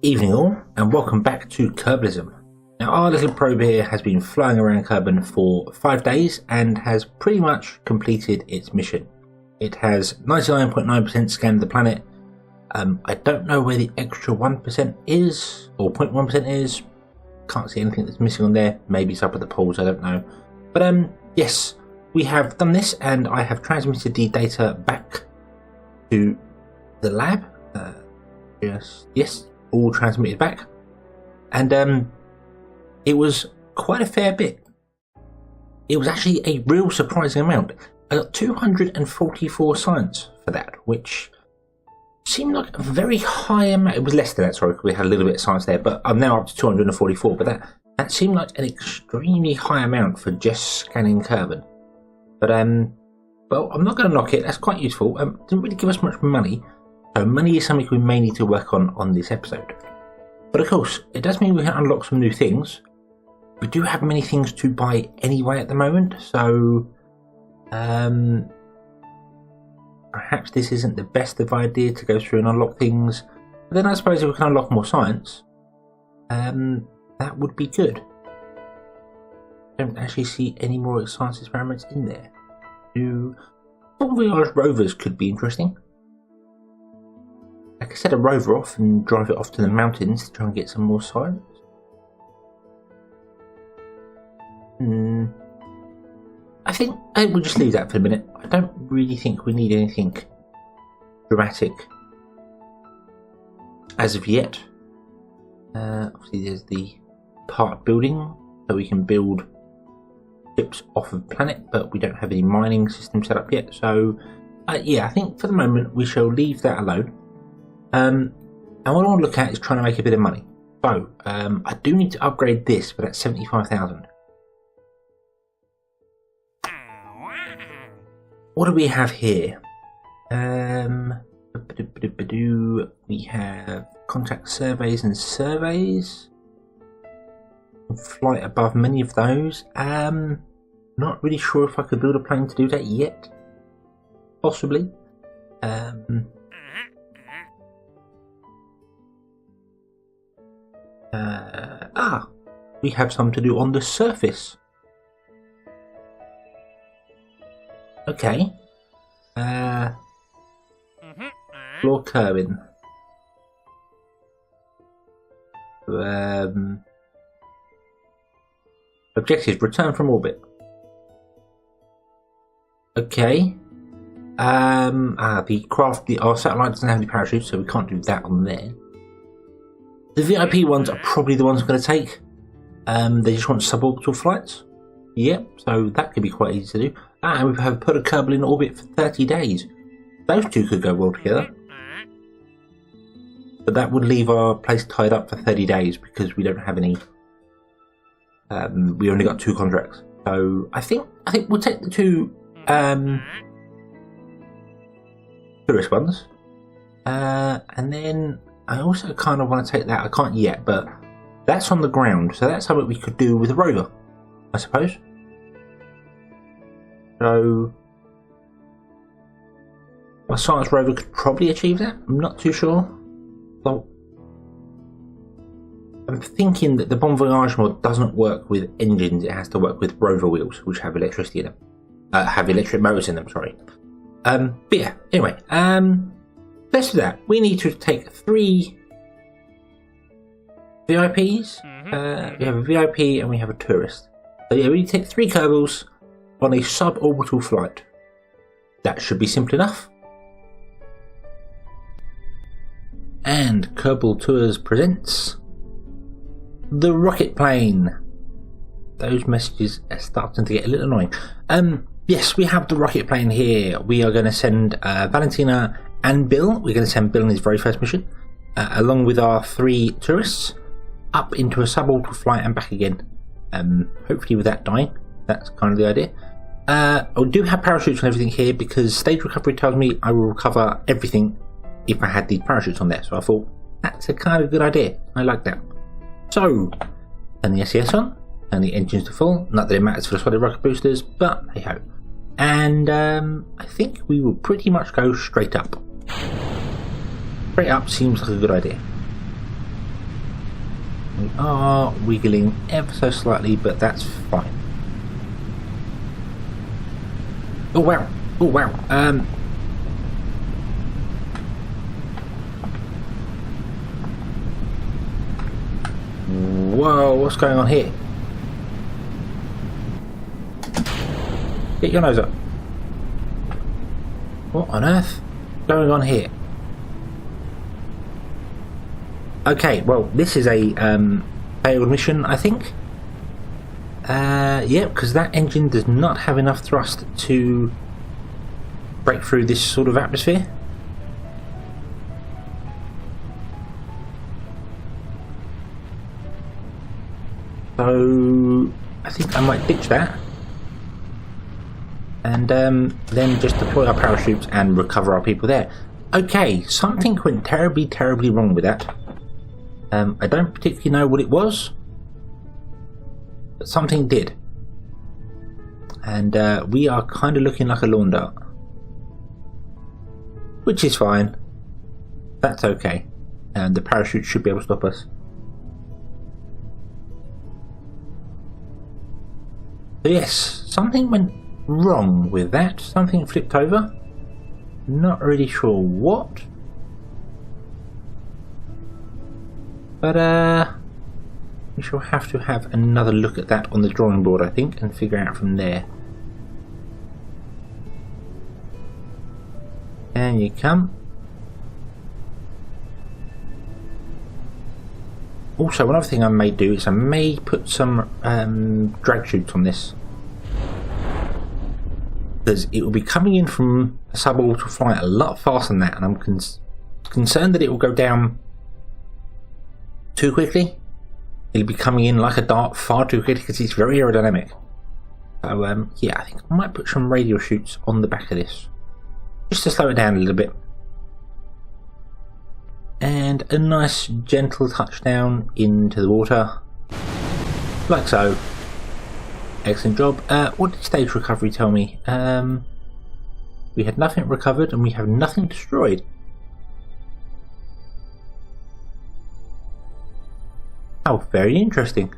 Evening all, and welcome back to Kerbalism. Now our little probe here has been flying around Kerbin for 5 days and has pretty much completed its mission. It has 99.9% scanned the planet. I don't know where the extra 1% is, or 0.1% is. Can't see anything that's missing on there. Maybe it's up at the poles, I don't know. But yes, we have done this and I have transmitted the data back to the lab. Yes, all transmitted back. And it was quite a fair bit. It was actually a real surprising amount. I got 244 science for that, which seemed like a very high amount. It was less than that, sorry, because we had a little bit of science there, but I'm now up to 244, but that seemed like an extremely high amount for just scanning Kerbin. But well, I'm not going to knock it. That's quite useful. Didn't really give us much money, so money is something we may need to work on this episode. But of course, it does mean we can unlock some new things. We do have many things to buy anyway at the moment, so perhaps this isn't the best of idea to go through and unlock things. But then I suppose if we can unlock more science, that would be good. I don't actually see any more science experiments in there. Bon Voyage rovers could be interesting. I could set a rover off and drive it off to the mountains to try and get some more science. I think we'll just leave that for a minute. I don't really think we need anything dramatic as of yet. Obviously there's the part building, so we can build ships off of the planet, but we don't have any mining system set up yet. So yeah, I think for the moment we shall leave that alone. And what I want to look at is trying to make a bit of money. So I do need to upgrade this, but that's 75,000. What do we have here? We have contact surveys and surveys. Flight above many of those. Not really sure if I could build a plane to do that yet. Possibly. We have some to do on the surface. Okay. Floor Kerbin. Objectives: return from orbit. Okay. Our satellite doesn't have any parachutes, so we can't do that on there. The VIP ones are probably the ones I'm going to take. They just want suborbital flights. Yep, so that could be quite easy to do. And we have put a Kerbal in orbit for 30 days. Those two could go well together. But that would leave our place tied up for 30 days because we don't have any. We only got 2 contracts. So I think we'll take the 2 tourist ones. And then I also kind of want to take that. I can't yet, but that's on the ground. So that's something we could do with a rover, I suppose. So a science rover could probably achieve that. I'm not too sure. Well, I'm thinking that the Bon Voyage mod doesn't work with engines. It has to work with rover wheels, which have electricity in them. Have electric motors in them. Sorry. But yeah. Anyway, let's do that. We need to take 3 VIPs. We have a VIP and we have a tourist. So yeah, we need to take 3 Kerbals on a suborbital flight. That should be simple enough. And Kerbal Tours presents the rocket plane. Those messages are starting to get a little annoying. Yes, we have the rocket plane here. We are going to send Valentina and Bill. We're going to send Bill on his very first mission, along with our 3 tourists, up into a suborbital flight and back again. Hopefully without dying. That's kind of the idea. I do have parachutes and everything here because stage recovery tells me I will recover everything if I had these parachutes on there. So I thought that's a kind of good idea. I like that. So, turn the SES on, and the engines to full. Not that it matters for the solid rocket boosters, but hey ho. And I think we will pretty much go straight up. Straight up seems like a good idea. We are wiggling ever so slightly, but that's fine. Oh wow! Oh wow! Whoa! What's going on here? Get your nose up! What on earth is going on here? Okay, well, this is a failed mission, I think. Yeah, because that engine does not have enough thrust to break through this sort of atmosphere. So I think I might ditch that and then just deploy our parachutes and recover our people there. Okay, something went terribly wrong with that. I don't particularly know what it was, but something did. And we are kind of looking like a lawn dart. Which is fine. That's okay. And the parachute should be able to stop us. So yes, something went wrong with that. Something flipped over. Not really sure what. But we shall have to have another look at that on the drawing board, I think, and figure out from there. And you come. Also, one other thing I may do is I may put some drag chutes on this, because it will be coming in from a suborbital flight a lot faster than that, and I'm concerned that it will go down too quickly. It'll be coming in like a dart far too quickly because it's very aerodynamic. So yeah, I think I might put some radial chutes on the back of this, just to slow it down a little bit. And a nice gentle touchdown into the water, like so. Excellent job. What did stage recovery tell me? We had nothing recovered and we have nothing destroyed. Oh, very interesting.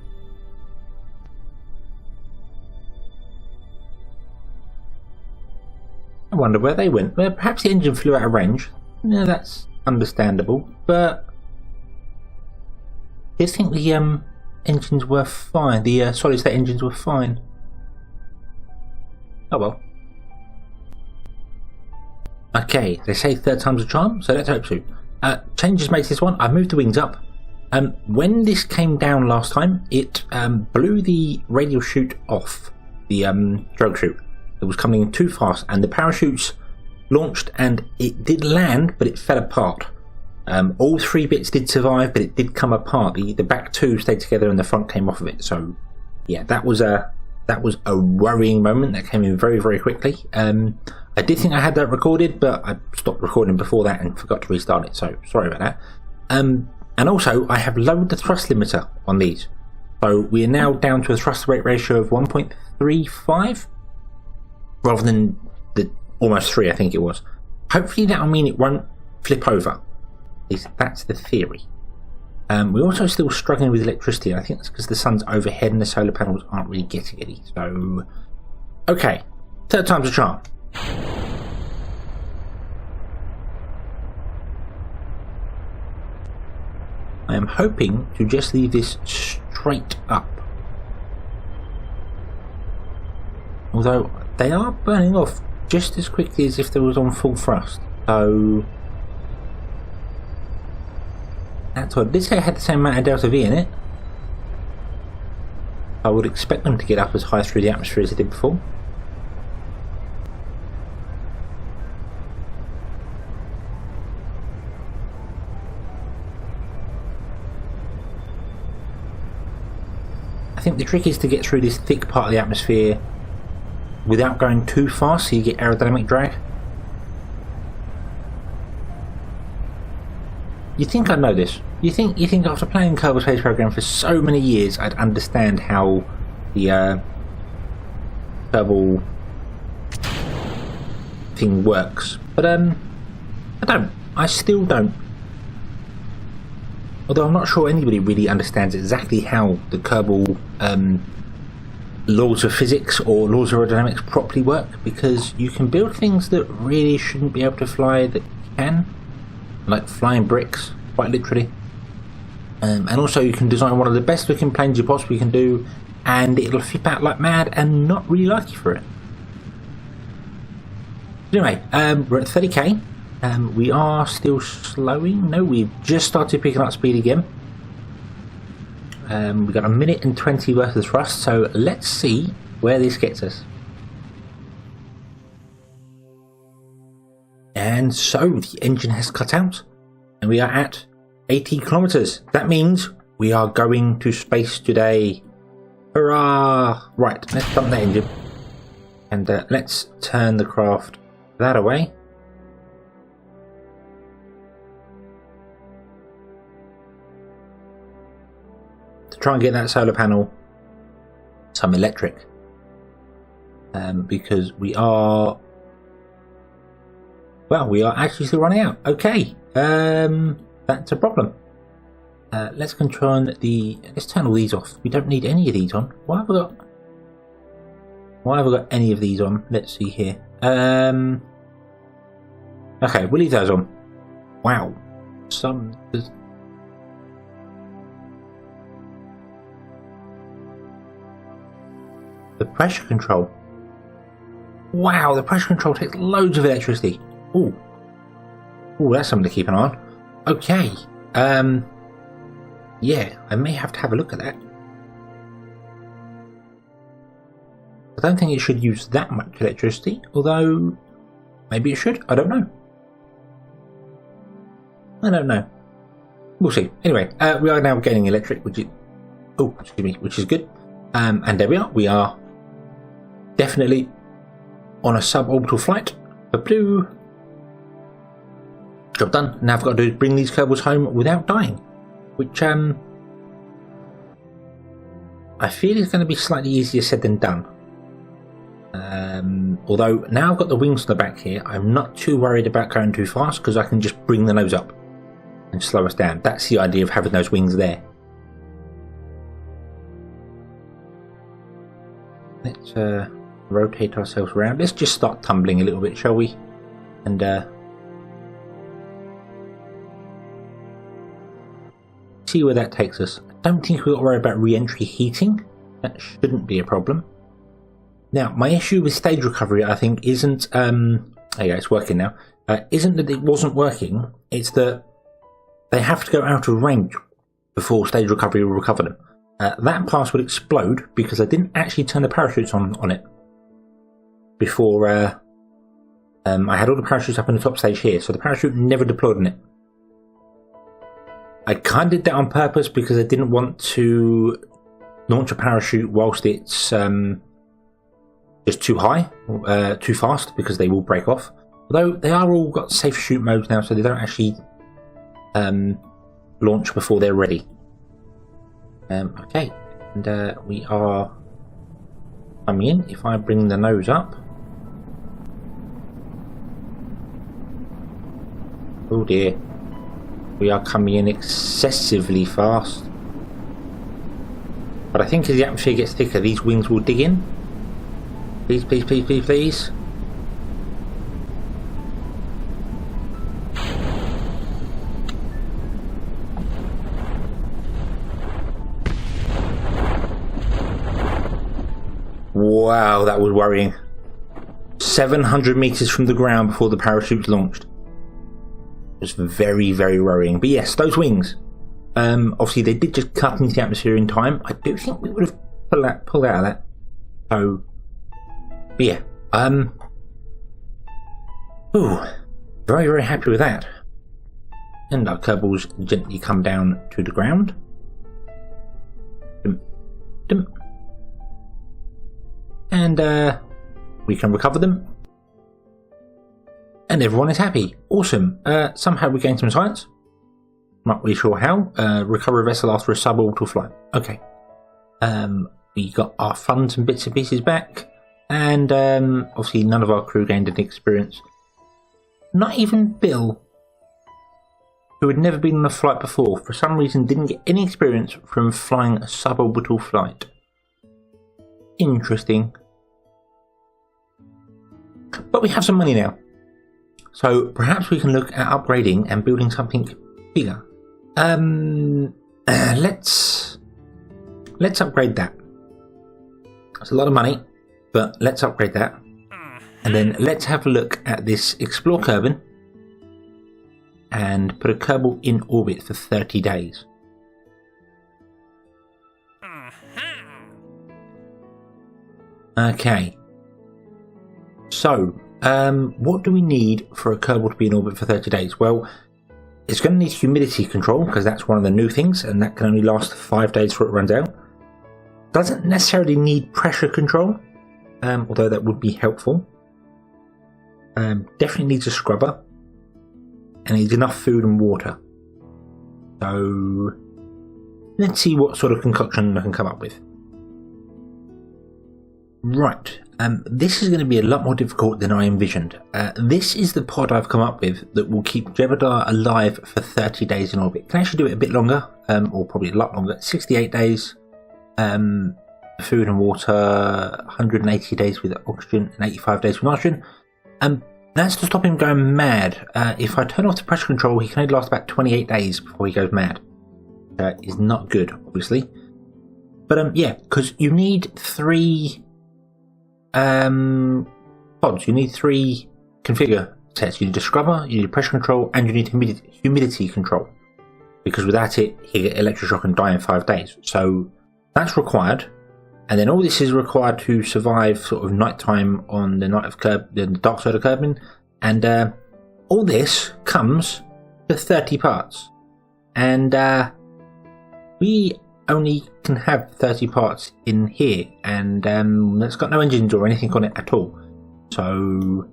I wonder where they went. Well, perhaps the engine flew out of range. No, that's understandable, but I think the engines were fine. The solid state engines were fine. Oh well. Okay, they say third time's a charm, so let's hope so. Changes made to this one. I moved the wings up. When this came down last time, it blew the radial chute off the drogue chute. It was coming in too fast, and the parachutes launched, and it did land, but it fell apart. All three bits did survive, but it did come apart. The back two stayed together, and the front came off of it. So, yeah, that was a worrying moment that came in very quickly. I did think I had that recorded, but I stopped recording before that and forgot to restart it. So sorry about that. And also, I have lowered the thrust limiter on these. So we are now down to a thrust to weight ratio of 1.35 rather than the almost 3, I think it was. Hopefully that'll mean it won't flip over. At least that's the theory. We're also still struggling with electricity. I think that's because the sun's overhead and the solar panels aren't really getting any. So, okay. Third time's a charm. I am hoping to just leave this straight up. Although they are burning off just as quickly as if they was on full thrust. So that's odd. Did say it had the same amount of delta V in it. I would expect them to get up as high through the atmosphere as they did before. I think the trick is to get through this thick part of the atmosphere without going too fast so you get aerodynamic drag. You think I'd know this. You think after playing Kerbal Space Program for so many years I'd understand how the Kerbal thing works. But I don't. I still don't. although I'm not sure anybody really understands exactly how the Kerbal laws of physics or laws of aerodynamics properly work, because you can build things that really shouldn't be able to fly that can, like flying bricks, quite literally. And also you can design one of the best looking planes you possibly can do, and it'll flip out like mad and not really like you for it. Anyway, we're at 30k. We are still slowing. No, we've just started picking up speed again. We've got a minute and 20 worth of thrust, so let's see where this gets us. And so the engine has cut out, and we are at 80 kilometers. That means we are going to space today. Hurrah! Right, let's dump that engine, and let's turn the craft that away. To try and get that solar panel some electric, because we are actually still running out. Okay, that's a problem. Let's let's turn all these off. We don't need any of these on. Why have I got any of these on? Let's see here. Okay, we'll leave those on. Wow, the pressure control. Wow, the pressure control takes loads of electricity. Ooh, that's something to keep an eye on. Okay, yeah, I may have to have a look at that. I don't think it should use that much electricity, although maybe it should. I don't know. We'll see. Anyway, we are now gaining electric, which is good. And there we are. We are definitely on a suborbital flight. Blue. Job done. Now I've got to do is bring these Kerbals home without dying, which I feel is going to be slightly easier said than done. Although now I've got the wings on the back here, I'm not too worried about going too fast because I can just bring the nose up and slow us down. That's the idea of having those wings there. Let's rotate ourselves around. Let's just start tumbling a little bit, shall we? And see where that takes us. I don't think we've got to worry about re-entry heating. That shouldn't be a problem. Now, my issue with stage recovery, I think, isn't it's working now. Isn't that it wasn't working, it's that they have to go out of range before stage recovery will recover them. That pass would explode because I didn't actually turn the parachutes on it before I had all the parachutes up in the top stage here, so the parachute never deployed on it. I kind of did that on purpose because I didn't want to launch a parachute whilst it's just too high, too fast, because they will break off. Although they are all got safe shoot modes now, so they don't actually launch before they're ready. Okay, and we are coming in. If I bring the nose up, oh dear, we are coming in excessively fast. But I think as the atmosphere gets thicker, these wings will dig in. Please, please, please, please, please. Wow, that was worrying. 700 meters from the ground before the parachute's launched. It was very, very worrying. But yes, those wings. Obviously, they did just cut into the atmosphere in time. I do think we would have pulled out of that. So, but yeah. Ooh, very, very happy with that. And our Kerbals gently come down to the ground. Dum, dum. And we can recover them. And everyone is happy. Awesome. Somehow we gained some science. Not really sure how. Recover a vessel after a suborbital flight. Okay. We got our funds and bits and pieces back. And obviously none of our crew gained any experience. Not even Bill. who had never been on a flight before, for some reason didn't get any experience from flying a suborbital flight. Interesting. But we have some money now, so perhaps we can look at upgrading and building something bigger. Let's upgrade that. It's a lot of money, but let's upgrade that. And then let's have a look at this Explore Kerbin and put a Kerbal in orbit for 30 days. Okay. So, what do we need for a Kerbal to be in orbit for 30 days? Well, it's going to need humidity control, because that's one of the new things, and that can only last 5 days before it runs out. Doesn't necessarily need pressure control, although that would be helpful. Definitely needs a scrubber, and needs enough food and water. So let's see what sort of concoction I can come up with. Right, this is going to be a lot more difficult than I envisioned. This is the pod I've come up with that will keep Jebediah alive for 30 days in orbit. Can actually do it a bit longer, or probably a lot longer. 68 days, food and water, 180 days with oxygen, and 85 days with nitrogen. That's to stop him going mad. If I turn off the pressure control, he can only last about 28 days before he goes mad. Is not good, obviously. But yeah, because you need 3 pods. You need 3 configure sets. You need a scrubber, you need pressure control, and you need humidity control. Because without it, he'll get electroshock and die in 5 days. So that's required. And then all this is required to survive sort of nighttime on the night of the dark side of Kerbin. And all this comes to 30 parts. And we only can have 30 parts in here. And it's got no engines or anything on it at all. So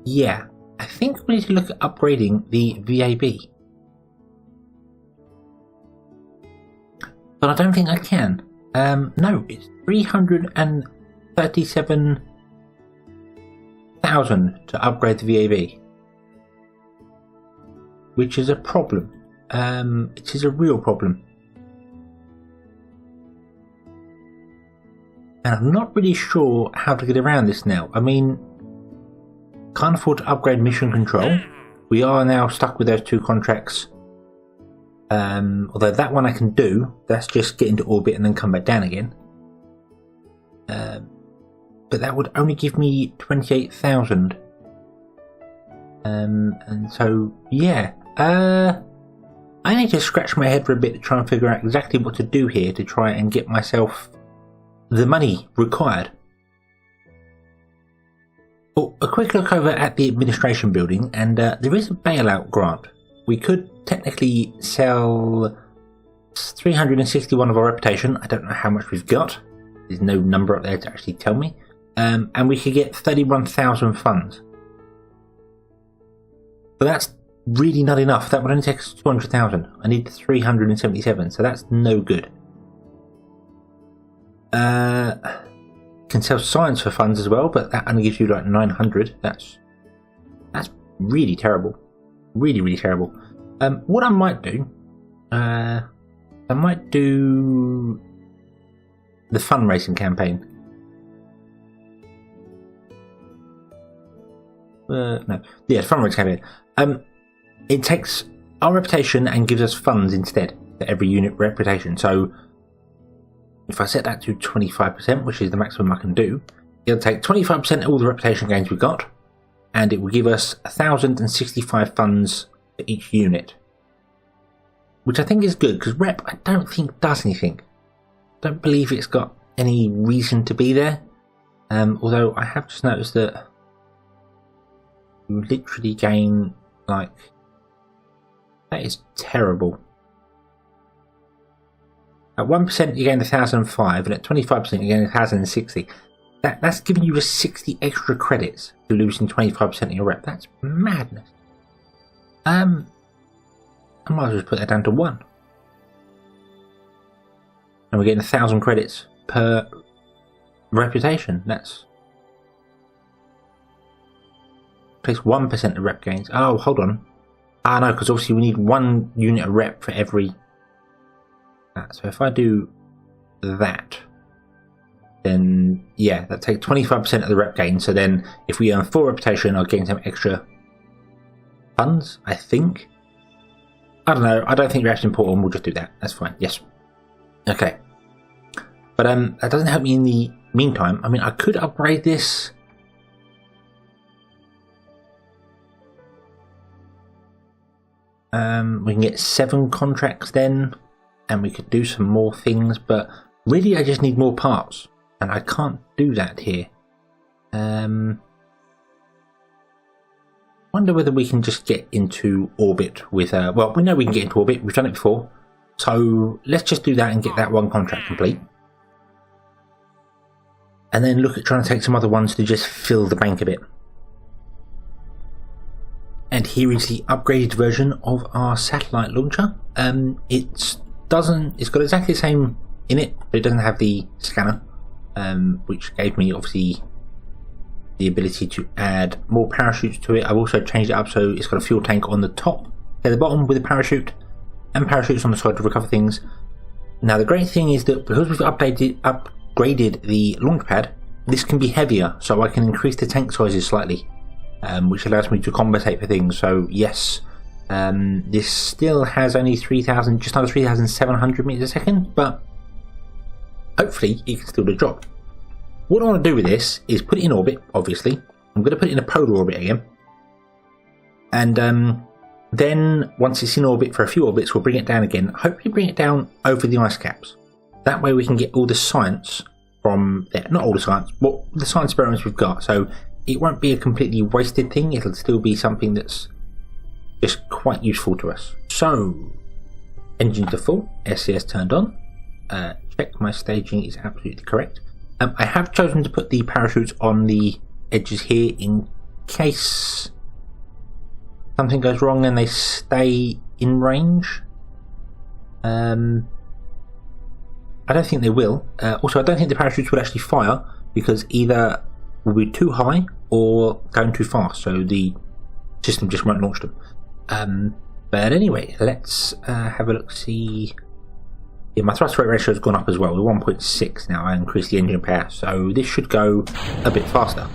yeah, I think we need to look at upgrading the VAB. But I don't think I can. No, it's 337,000 to upgrade the VAB, which is a problem. It is a real problem, and I'm not really sure how to get around this now. I mean, can't afford to upgrade mission control. We are now stuck with those 2 contracts. Although that one I can do, that's just get into orbit and then come back down again. But that would only give me 28,000. And so, yeah. I need to scratch my head for a bit to try and figure out exactly what to do here to try and get myself the money required. Well, a quick look over at the administration building, and there is a bailout grant. We could technically sell 361 of our reputation. I don't know how much we've got. There's no number up there to actually tell me. And we could get 31,000 funds. But that's really not enough. That would only take us 200,000. I need 377, so that's no good. Can sell science for funds as well, but that only gives you like 900. That's really terrible. Really terrible. What I might do, I might do the fundraising campaign. Fundraising campaign. It takes our reputation and gives us funds instead for every unit reputation. So if I set that to 25%, which is the maximum I can do, it'll take 25% of all the reputation gains we got, and it will give us 1,065 funds for each unit, which I think is good, because rep I don't think does anything. Don't believe it's got any reason to be there, although I have just noticed that you literally gain, like, that is terrible. At 1% you gain 1,005, and at 25% you gain 1,060. That's giving you just 60 extra credits for losing 25% of your rep. That's madness. I might as well just put that down to 1. And we're getting 1,000 credits per reputation. That's takes 1% of rep gains. Oh, hold on. Ah, no, because obviously we need 1 unit of rep for every... So if I do that, then yeah, that takes 25% of the rep gain. So then if we earn 4 reputation, I'll gain some extra funds, I think. I don't know. I don't think rep's important. We'll just do that. That's fine. Yes. Okay. But that doesn't help me in the meantime. I mean, I could upgrade this. We can get 7 contracts then, and we could do some more things, but really I just need more parts, and I can't do that here. Wonder whether we can just get into orbit with... well, we know we can get into orbit. We've done it before. So let's just do that and get that 1 contract complete. And then look at trying to take some other ones to just fill the bank a bit. And here is the upgraded version of our satellite launcher. It's got exactly the same in it, but it doesn't have the scanner, which gave me obviously the ability to add more parachutes to it. I've also changed it up so it's got a fuel tank on the top, at the bottom with a parachute, and parachutes on the side to recover things. Now the great thing is that because we've upgraded the launch pad, this can be heavier, so I can increase the tank sizes slightly, which allows me to compensate for things. So yes, this still has only 3,000, just under 3,700 meters a second, but hopefully it can still do the job. What I want to do with this is put it in orbit, obviously. I'm going to put it in a polar orbit again. And then once it's in orbit for a few orbits, we'll bring it down again. Hopefully bring it down over the ice caps. That way we can get all the science from there. Not all the science, but the science experiments we've got. So it won't be a completely wasted thing. It'll still be something that's just quite useful to us. So, engines are full. SCS turned on. Check my staging is absolutely correct. I have chosen to put the parachutes on the edges here in case something goes wrong and they stay in range. I don't think they will. Also, I don't think the parachutes will actually fire because either will be too high or going too fast, so the system just won't launch them. But anyway, let's have a look. See. Yeah, my thrust rate ratio has gone up as well. We're 1.6 now. I increased the engine power, so this should go a bit faster.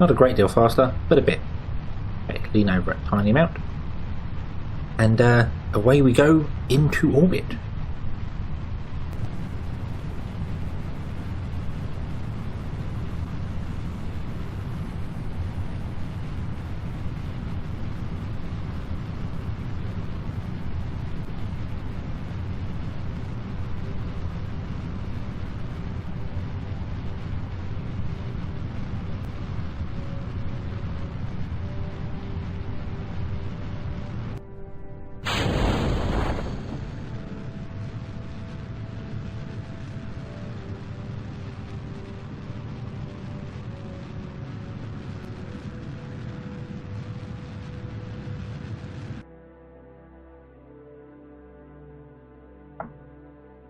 Not a great deal faster, but a bit. Okay, lean over a tiny amount. And away we go into orbit.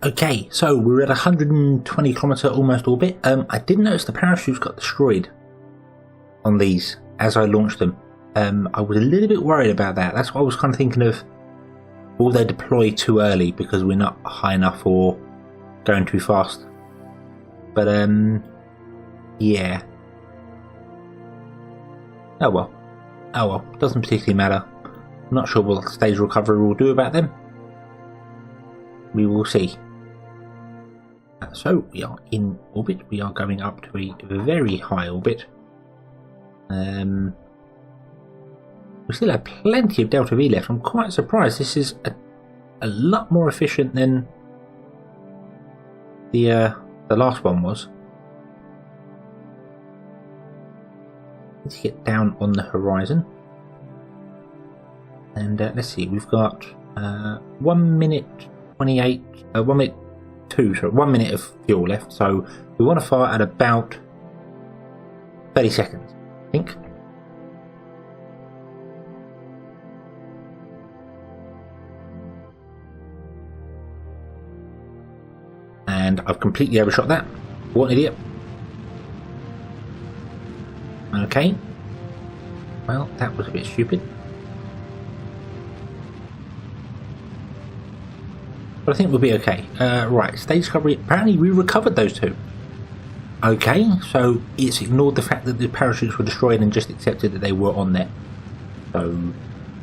Okay, so we're at 120 kilometer almost orbit. I did notice the parachutes got destroyed on these as I launched them. I was a little bit worried about that. That's what I was kind of thinking of. Will they deploy too early because we're not high enough or going too fast? But yeah. Oh well. Oh well. Doesn't particularly matter. I'm not sure what stage recovery will do about them. We will see. So we are in orbit. We are going up to a very high orbit. We still have plenty of delta V left. I'm quite surprised. This is a lot more efficient than the last one was. Let's get down on the horizon. And let's see. We've got 1 minute 28. 1 minute 2. So 1 minute of fuel left. So we want to fire at about 30 seconds, I think. And I've completely overshot that. What an idiot. Okay. Well, that was a bit stupid. But I think we'll be okay. Right, stage discovery. Apparently we recovered those two. Okay, so it's ignored the fact that the parachutes were destroyed and just accepted that they were on there. So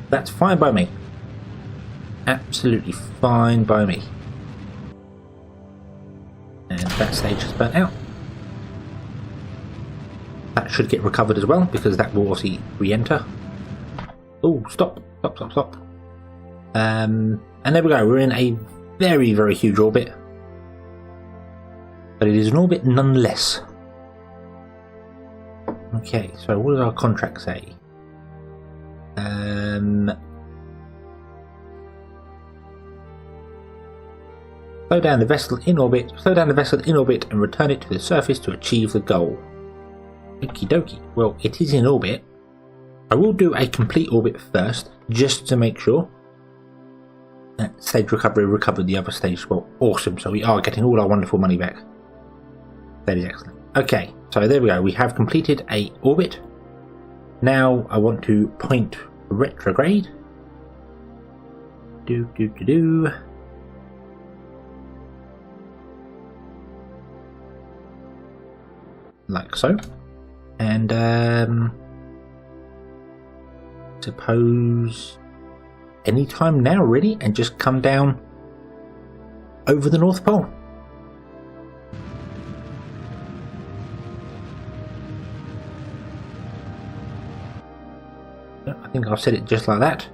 that's fine by me. Absolutely fine by me. And that stage is burnt out. That should get recovered as well, because that will obviously re-enter. Oh, stop. And there we go, we're in a very, very huge orbit. But it is an orbit nonetheless. Okay, so what does our contract say? Slow down the vessel in orbit and return it to the surface to achieve the goal. Okie dokie. Well, it is in orbit. I will do a complete orbit first, just to make sure. Stage recovery recovered the other stage. Well, awesome. So we are getting all our wonderful money back. That is excellent. Okay, so there we go. We have completed a orbit. Now I want to point retrograde. Like so. And suppose anytime now really, and just come down over the North Pole. I think I've said it just like that.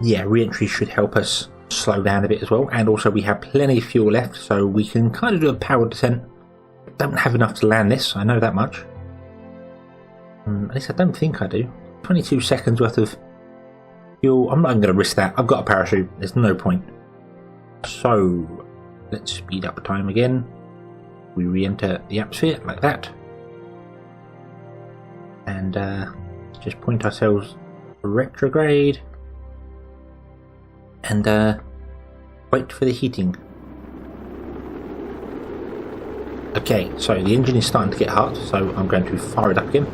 Yeah, re-entry should help us slow down a bit as well, and also we have plenty of fuel left, so we can kind of do a powered descent. Don't have enough to land this, I know that much. At least I don't think I do. 22 seconds worth of fuel. I'm not even going to risk that. I've got a parachute. There's no point. So let's speed up time again. We re-enter the atmosphere like that. And just point ourselves retrograde. And wait for the heating. Okay, so the engine is starting to get hot, so I'm going to fire it up again.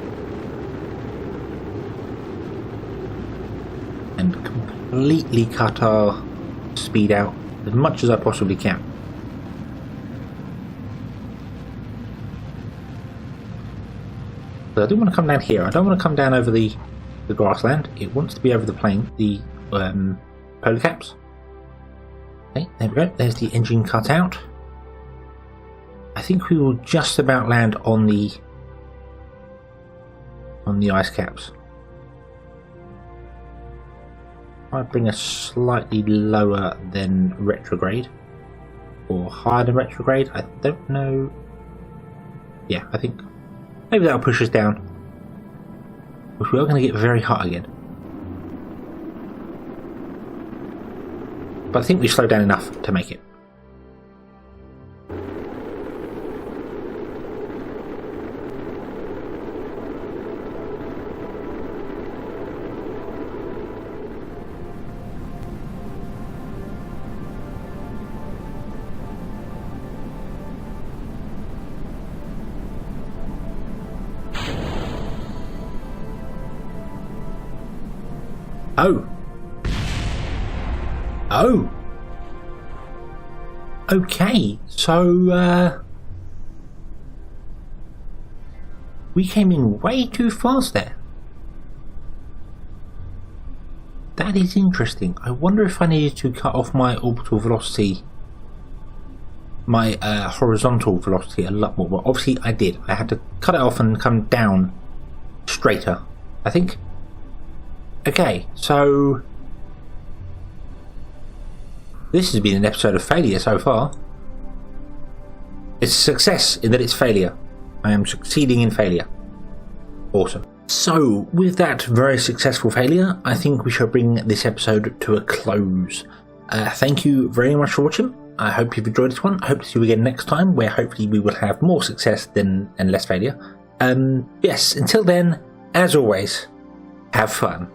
And completely cut our speed out as much as I possibly can. But I do want to come down here. I don't want to come down over the grassland. It wants to be over the plain, the polar caps. Okay, there we go. There's the engine cut out. I think we will just about land on the ice caps. Might bring us slightly lower than retrograde, or higher than retrograde. I don't know. Yeah, I think maybe that'll push us down, which we are going to get very hot again. But I think we slowed down enough to make it. Oh, okay, so we came in way too fast there. That is interesting. I wonder if I needed to cut off my orbital velocity, my horizontal velocity a lot more. Well, obviously I did. I had to cut it off and come down straighter, I think. Okay, so this has been an episode of failure so far. It's a success in that it's failure. I am succeeding in failure. Awesome. So, with that very successful failure, I think we shall bring this episode to a close. Thank you very much for watching. I hope you've enjoyed this one. I hope to see you again next time, where hopefully we will have more success and less failure. Yes, until then, as always, have fun.